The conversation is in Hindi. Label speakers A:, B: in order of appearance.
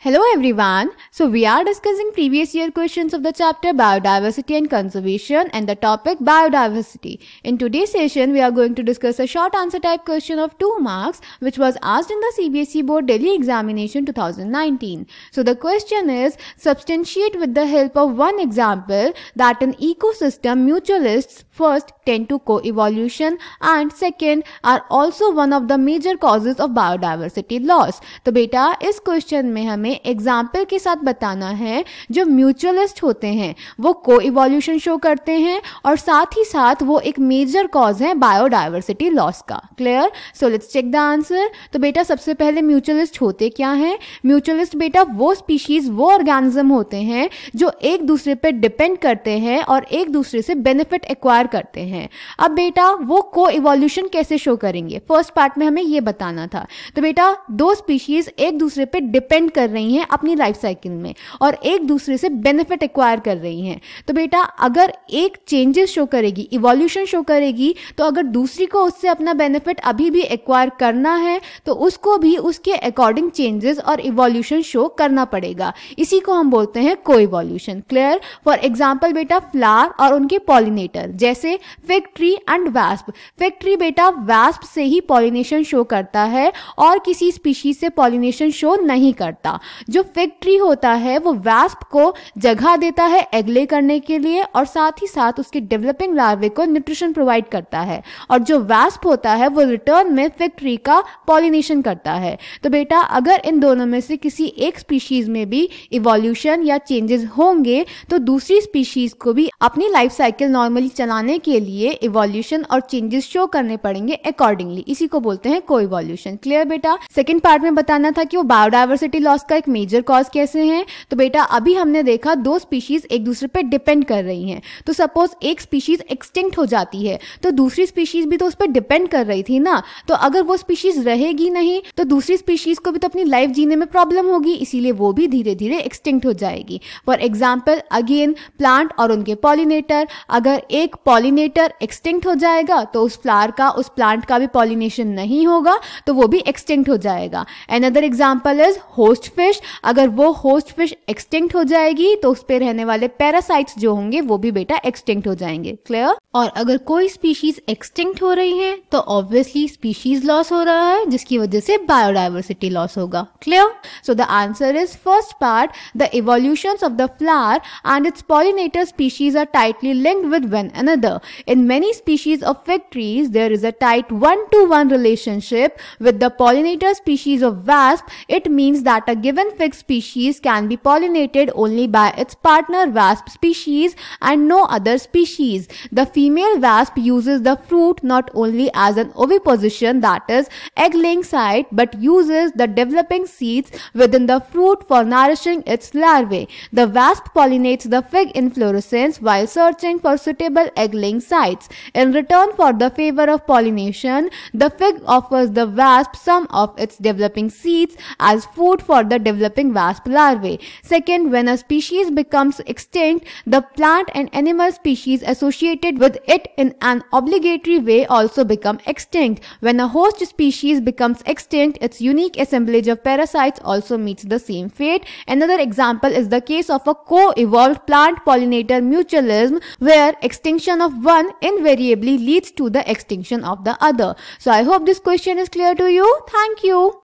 A: Hello everyone. So we are discussing previous year questions of the chapter Biodiversity and Conservation and the topic Biodiversity. In today's session, we are going to discuss a short answer type question of 2 marks which was asked in the CBSE Board Delhi Examination 2019. So the question is, substantiate with the help of one example that an ecosystem mutualists first tend to co-evolution and second are also one of the major causes of biodiversity loss. तो बेटा इस क्वेश्चन में हमें एग्जाम्पल के साथ बताना है जो म्यूचुअलिस्ट होते हैं वो को इवोल्यूशन शो करते हैं और साथ ही साथ वो एक मेजर कॉज है बायोडाइवर्सिटी लॉस का. Clear? So let's check the answer. तो बेटा सबसे पहले म्यूचुअलिस्ट होते क्या हैं? म्यूचुअलिस्ट बेटा वो स्पीशीज वो ऑर्गेनिज्म होते हैं जो एक दूसरे पे डिपेंड करते हैं और एक दूसरे से बेनिफिट एक्वायर करते हैं. अब बेटा वो को इवोल्यूशन कैसे शो करेंगे? फर्स्ट पार्ट में हमें ये बताना था. तो बेटा दो स्पीशीज एक दूसरे पे डिपेंड कर रही हैं अपनी लाइफ साइकिल में और एक दूसरे से बेनिफिट एक्वायर कर रही हैं. तो बेटा अगर एक चेंजेस शो करेगी, इवोल्यूशन शो करेगी, तो अगर दूसरी को उससे अपना बेनिफिट अभी भी एक्वायर करना है तो उसको भी उसके अकॉर्डिंग चेंजेस और इवोल्यूशन शो करना पड़ेगा. इसी को हम बोलते हैं को इवोल्यूशन. क्लियर? फॉर एग्जाम्पल बेटा फ्लावर और उनके पॉलिनेटर जैसे fig tree and wasp. Fig tree बेटा वैस्प से ही पॉलिनेशन शो करता है और किसी स्पीशीज से पॉलिनेशन शो नहीं करता. जो फिग ट्री होता है वो वैस्प को जगह देता है एग ले करने के लिए और साथ ही साथ उसके डेवलपिंग लार्वे को न्यूट्रिशन प्रोवाइड करता है और जो वैस्प होता है वो रिटर्न में फिग ट्री का पॉलिनेशन करता है. तो बेटा अगर इन दोनों में से किसी एक स्पीशीज में भी इवोल्यूशन या चेंजेस होंगे तो दूसरी स्पीशीज को भी अपनी लाइफ साइकिल नॉर्मली चलाने के लिए इवोल्यूशन और चेंजेस शो करने पड़ेंगे अकॉर्डिंगली. इसी को बोलते हैं को इवोल्यूशन. क्लियर बेटा? सेकेंड पार्ट में बताना था कि वो बायोडाइवर्सिटी लॉस का एक मेजर कॉज कैसे हैं. तो बेटा अभी हमने देखा दो स्पीशीज एक दूसरे पे डिपेंड कर रही हैं. तो सपोज एक स्पीशीज एक्सटिंक्ट हो जाती है तो दूसरी स्पीशीज भी तो उस पर डिपेंड कर रही थी ना. तो अगर वो स्पीशीज रहेगी नहीं तो दूसरी स्पीशीज को भी तो अपनी लाइफ जीने में प्रॉब्लम होगी, इसीलिए वो भी धीरे धीरे एक्सटिंक्ट हो जाएगी. फॉर एग्जाम्पल अगेन प्लांट और उनके पॉलिनेटर. अगर एक पॉलिनेटर एक्सटिंक्ट हो जाएगा तो उस फ्लावर का उस प्लांट का भी पॉलिनेशन नहीं होगा तो वो भी एक्सटिंक्ट हो जाएगा. Another example is host fish. अगर वो होस्ट फिश एक्सटिंक्ट हो जाएगी तो उस पे रहने वाले पैरासाइट्स जो होंगे वो भी बेटा एक्सटिंक्ट हो जाएंगे. क्लियर? और अगर कोई स्पीशीज एक्सटिंक्ट हो रही है तो ऑब्वियसली स्पीशीज लॉस हो रहा है जिसकी वजह से बायोडाइवर्सिटी लॉस होगा. Clear? So the answer is first part, the evolutions of the flower and its pollinator species are tightly linked with one another. In many species of fig trees, there is a tight one-to-one relationship with the pollinator species of wasp. It means that a given fig species can be pollinated only by its partner wasp species and no other species. The female wasp uses the fruit not only as an oviposition, that is egg-laying site, but uses the developing seeds within the fruit for nourishing its larvae. The wasp pollinates the fig inflorescence while searching for suitable egg-laying sites. In return for the favor of pollination, the fig offers the wasp some of its developing seeds as food for the developing wasp larvae. Second, when a species becomes extinct, the plant and animal species associated with it in an obligatory way also become extinct. When a host species becomes extinct, its unique assemblage of parasites also meets the same fate. Another example is the case of a co-evolved plant-pollinator mutualism where extinction of one invariably leads to the extinction of the other. So I hope this question is clear to you. Thank you.